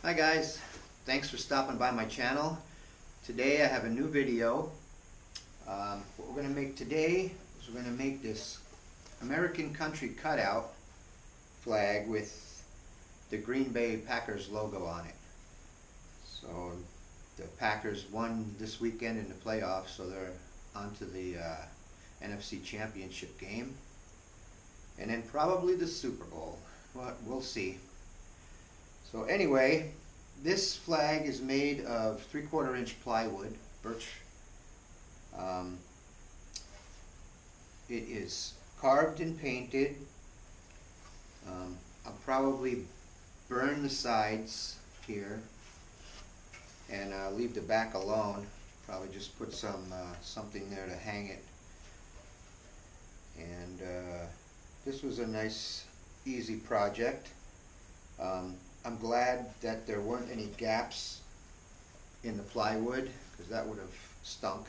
Hi guys, thanks for stopping by my channel. Today I have a new video. What we're going to make today is we're going to make this American country cutout flag with the Green Bay Packers logo on it. So the Packers won this weekend in the playoffs, so they're on to the NFC Championship game. And then probably the Super Bowl. Well, we'll see. So anyway, this flag is made of 3/4 inch plywood, birch. It is carved and painted. I'll probably burn the sides here and leave the back alone. Probably just put something there to hang it. And this was a nice, easy project. I'm glad that there weren't any gaps in the plywood, because that would have stunk.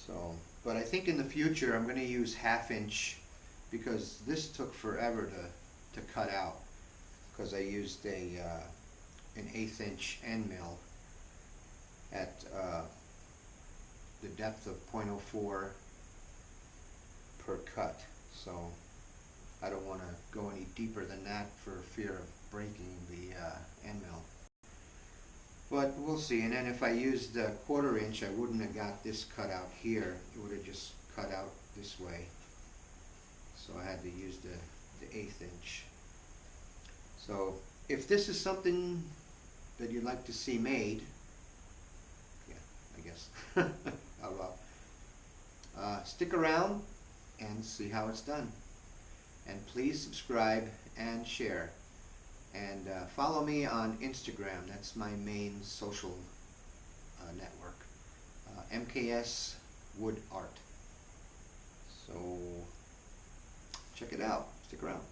So, but I think in the future I'm going to use 1/2 inch, because this took forever to cut out, because I used an 1/8 inch end mill at the depth of 0.04 per cut. So I don't want to go any deeper than that for fear of breaking the end mill. But we'll see. And then if I used the 1/4 inch, I wouldn't have got this cut out here. It would have just cut out this way. So I had to use the 1/8 inch. So if this is something that you'd like to see made, yeah, I guess, stick around and see how it's done. And please subscribe and share. And follow me on Instagram. That's my main social network. MKS Wood Art. So check it out. Stick around.